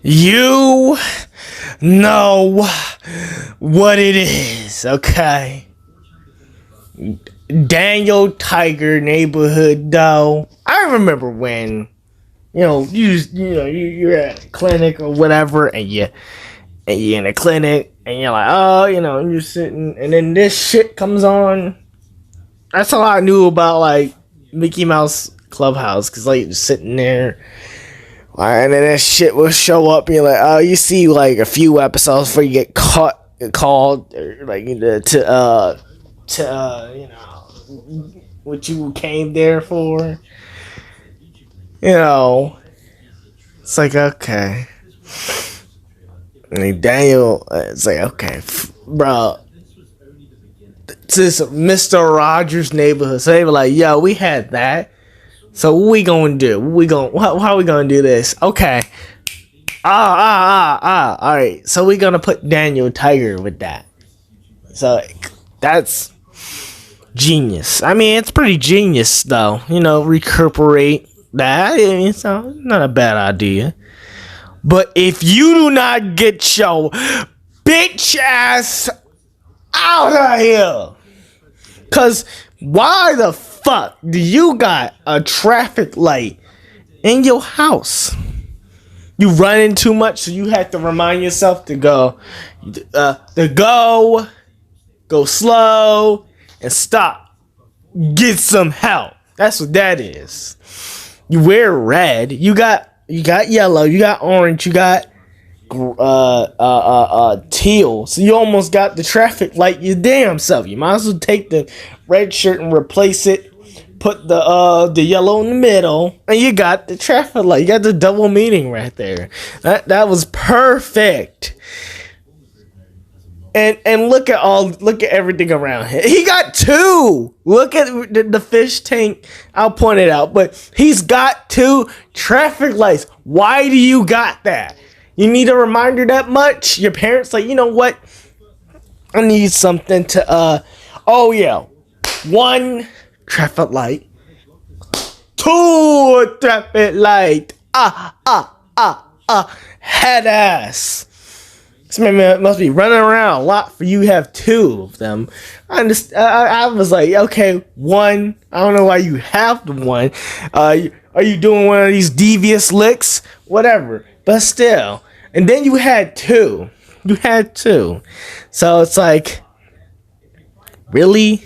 You know what it is, okay? Daniel Tiger neighborhood though. I remember when you're at a clinic or whatever, and you're in a clinic and you're like, oh, you're sitting, and then this shit comes on. That's all I knew about like Mickey Mouse Clubhouse, because like you're sitting there. And then that shit will show up, and you're like, oh, you see like a few episodes before you get called, or like to what you came there for. It's like, okay. And Daniel, it's like, okay, bro. This is Mr. Rogers' Neighborhood. So they were like, yo, we had that. So what we gonna do? How are we gonna do this? Okay. Alright. So we're gonna put Daniel Tiger with that. So that's genius. I mean, it's pretty genius though. Recuperate that. It's not a bad idea. But if you do not get your bitch ass out of here, cause why the fuck do you got a traffic light in your house? You running too much, so you have to remind yourself to go slow and stop. Get some help. That's what that is. You wear red. You got yellow. You got orange. You got teal. So you almost got the traffic light your damn self. You might as well take the red shirt and replace it. Put the yellow in the middle, and you got the traffic light. You got the double meaning right there. That was perfect. And look at everything around him. He got two. Look at the fish tank. I'll point it out, but he's got two traffic lights. Why do you got that? You need a reminder that much? Your parents like, you know what? I need something to one traffic light, two traffic light. Head ass. This man must be running around a lot for you to have two of them. I understand. I was like, okay, one. I don't know why you have the one. Are you doing one of these devious licks? Whatever. But still. And then you had two. So it's like, really?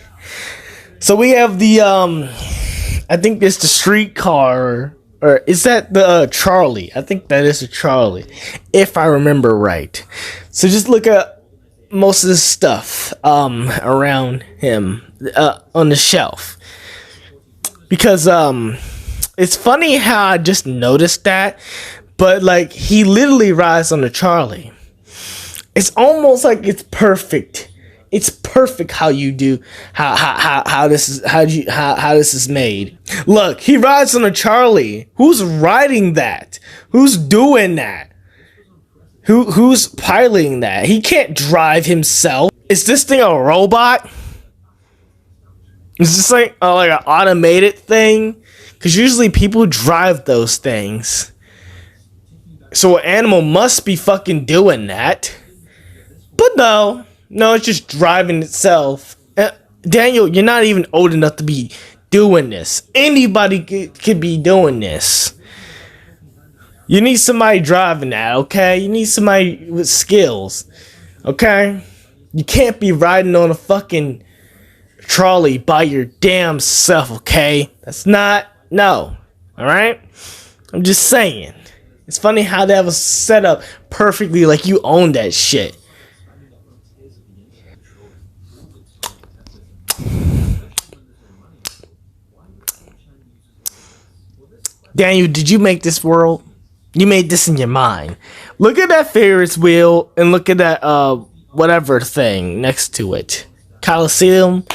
So we have the I think it's the streetcar, or is that the Charlie? I think that is a Charlie, if I remember right. So just look at most of the stuff around him on the shelf, because it's funny how I just noticed that, but like he literally rides on the Charlie. It's almost like it's perfect. It's perfect how you do how this is made. Look, he rides on a Charlie. Who's riding that? Who's doing that? Who's piloting that? He can't drive himself. Is this thing a robot? Is this like an automated thing? Because usually people drive those things. So an animal must be fucking doing that. But no, it's just driving itself. Daniel, you're not even old enough to be doing this. Anybody could be doing this. You need somebody driving that, okay? You need somebody with skills, okay? You can't be riding on a fucking trolley by your damn self, okay? No, alright? I'm just saying. It's funny how that was set up perfectly, like you own that shit. Daniel, did you make this world? You made this in your mind. Look at that Ferris wheel and look at that whatever thing next to it. Coliseum.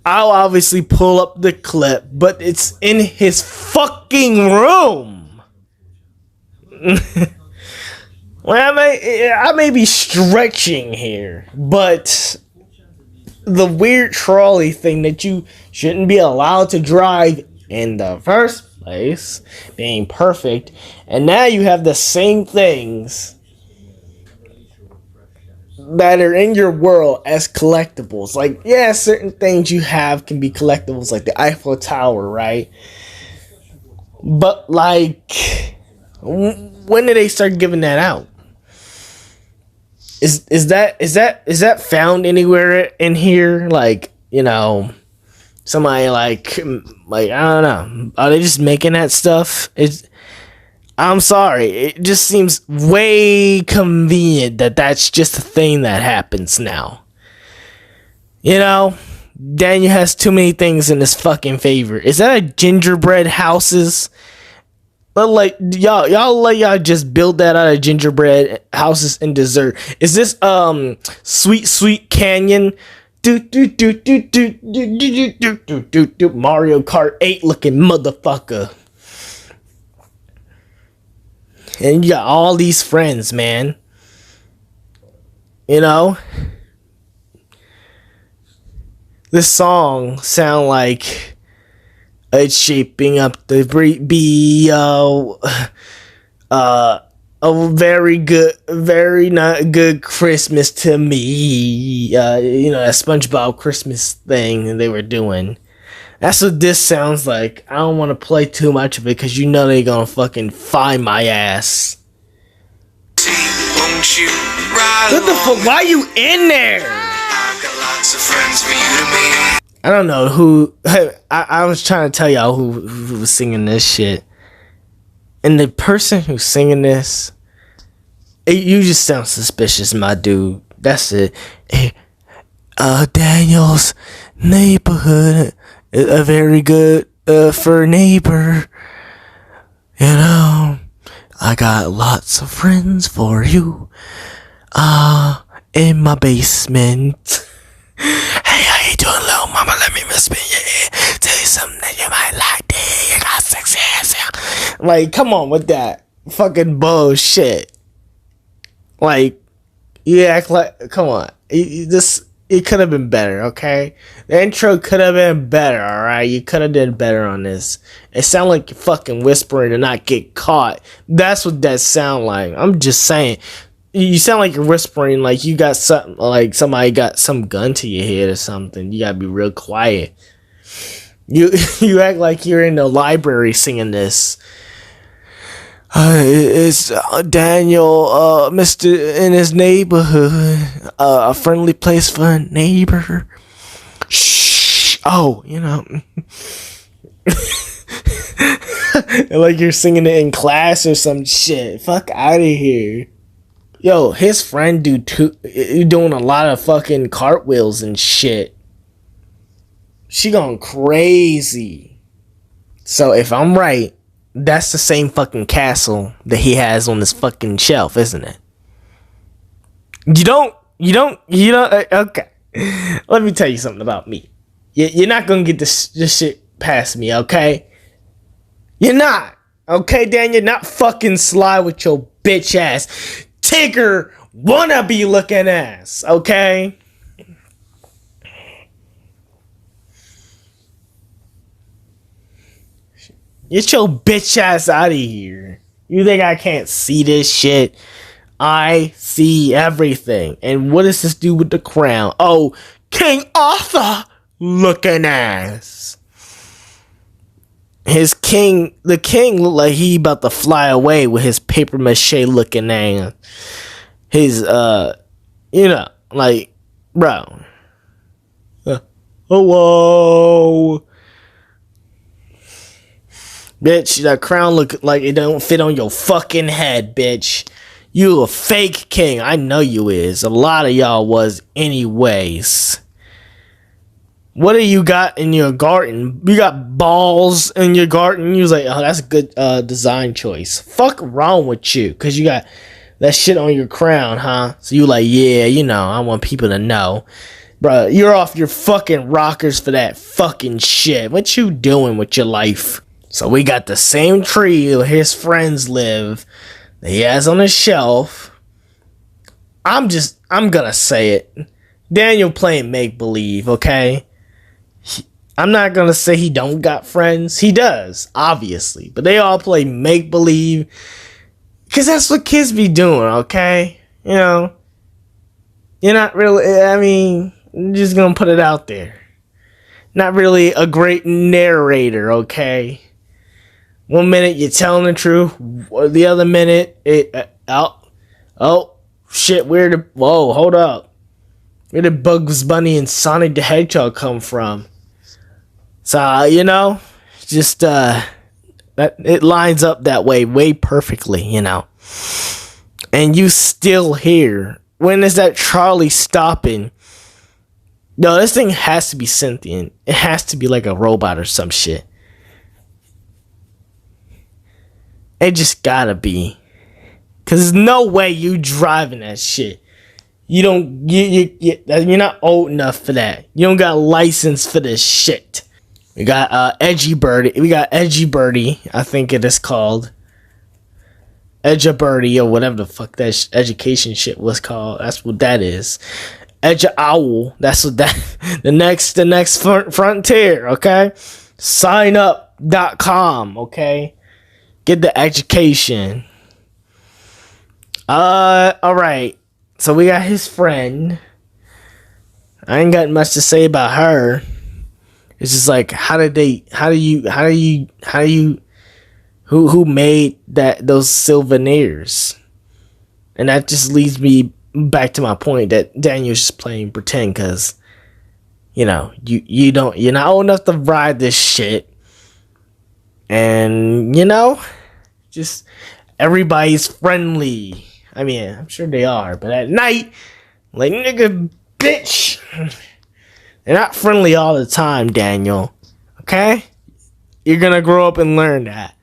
I'll obviously pull up the clip, but it's in his fucking room. Well, I may be stretching here, but the weird trolley thing that you shouldn't be allowed to drive in the first place, being perfect, and now you have the same things that are in your world as collectibles. Like, yeah, certain things you have can be collectibles, like the Eiffel Tower, right? But like, when did they start giving that out? Is that found anywhere in here? Like, you know, somebody like I don't know. Are they just making that stuff? I'm sorry. It just seems way convenient that that's just a thing that happens now. You know, Daniel has too many things in his fucking favor. Is that a gingerbread houses? But like y'all let y'all just build that out of gingerbread houses and dessert. Is this Sweet Canyon? Mario Kart 8 looking motherfucker. And you got all these friends, man. You know? This song sound like it's shaping up to be a very not good Christmas to me. You know, that SpongeBob Christmas thing they were doing. That's what this sounds like. I don't want to play too much of it because you know they're gonna fucking find my ass. Won't you what the fuck? Why are you in there? I've got lots of friends for you to meet. I don't know who. I was trying to tell y'all who was singing this shit. And the person who's singing this, you just sound suspicious, my dude. That's it. Daniel's neighborhood. A very good for neighbor. You know, I got lots of friends for you. In my basement. Hey, how you doing, little mama? Let me whisper in your ear. Tell you something that you might like. Damn, you got sexy ass. Like, come on with that fucking bullshit. Like, you act like, come on. It could have been better, okay? The intro could have been better, alright? You could have done better on this. It sounded like you're fucking whispering to not get caught. That's what that sound like. I'm just saying. You sound like you're whispering like you got something, like somebody got some gun to your head or something. You gotta be real quiet. You act like you're in the library singing this. It's Daniel, Mr. in his neighborhood. A friendly place for a neighbor. Shh. Oh, you know. Like you're singing it in class or some shit. Fuck out of here. Yo, his friend doing a lot of fucking cartwheels and shit. She going crazy. So if I'm right, that's the same fucking castle that he has on his fucking shelf, isn't it? You don't, okay. Let me tell you something about me. You're not gonna get this shit past me, okay? You're not. Okay, Dan, you're not fucking sly with your bitch ass Tigger wannabe looking ass, okay? Get your bitch ass out of here. You think I can't see this shit? I see everything. And what does this do with the crown? Oh, King Arthur looking ass. The king looked like he about to fly away with his paper mache looking ass. His, you know, like, bro. Whoa. Bitch, that crown look like it don't fit on your fucking head, bitch. You a fake king. I know you is. A lot of y'all was anyways. What do you got in your garden? You got balls in your garden? You was like, oh, that's a good design choice. Fuck wrong with you? Because you got that shit on your crown, huh? So you like, yeah, you know, I want people to know. Bro, you're off your fucking rockers for that fucking shit. What you doing with your life? So we got the same tree where his friends live that he has on his shelf. I'm gonna say it. Daniel playing make-believe, okay? I'm not gonna say he don't got friends. He does, obviously. But they all play make-believe. Because that's what kids be doing, okay? You know? You're not really, I mean, I'm just gonna put it out there. Not really a great narrator, okay? One minute you're telling the truth, the other minute, oh, shit, whoa, hold up. Where did Bugs Bunny and Sonic the Hedgehog come from? So, you know, just, it lines up that way perfectly, you know. And you still here. When is that Charlie stopping? No, this thing has to be sentient. It has to be like a robot or some shit. It just gotta be. Cause there's no way you driving that shit. You're not old enough for that. You don't got a license for this shit. We got Edgy Birdie. We got Edgy Birdie, I think it is called. Edge Birdie or whatever the fuck that education shit was called. That's what that is. Edge Owl. That's what that the next frontier, okay? Signup.com, okay? Get the education. Alright. So we got his friend. I ain't got much to say about her. It's just like who made those souvenirs? And that just leads me back to my point that Daniel's just playing pretend because you know, you're not old enough to ride this shit. And you know, just everybody's friendly. I mean, I'm sure they are, but at night, like, nigga, bitch, they're not friendly all the time, Daniel. Okay? You're gonna grow up and learn that.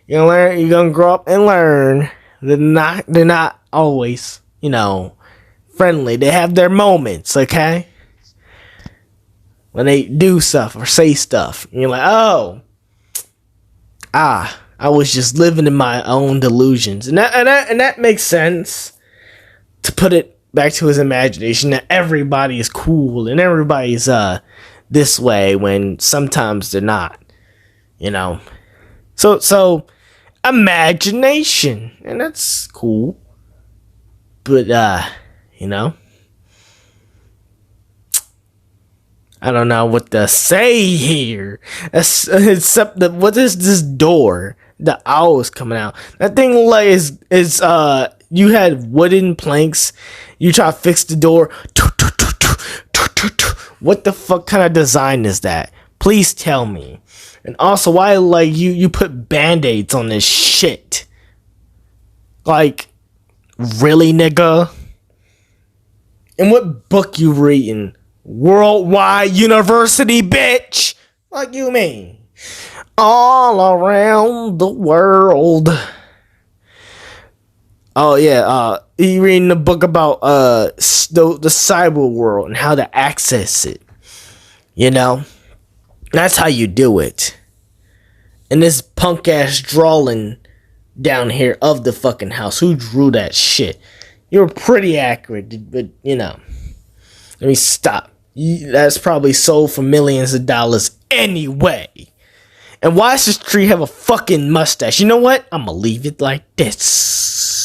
You're gonna grow up and learn that they're not always, you know, friendly. They have their moments, okay? When they do stuff or say stuff, and you're like, oh, I was just living in my own delusions, and that makes sense. To put it back to his imagination, that everybody is cool and everybody's this way when sometimes they're not, you know. So imagination, and that's cool, but you know, I don't know what to say here, except that what is this door? The owl is coming out. That thing like is you had wooden planks. You try to fix the door. What the fuck kind of design is that? Please tell me. And also, why like you put band-aids on this shit? Like, really, nigga? And what book you reading? Worldwide University, bitch. What you mean? All around the world. Oh yeah, you reading the book about the cyber world and how to access it. You know, that's how you do it. And this punk ass drawing down here of the fucking house. Who drew that shit? You're pretty accurate, but you know. Let me stop. That's probably sold for millions of dollars anyway. And why does this tree have a fucking mustache? You know what? I'm gonna leave it like this.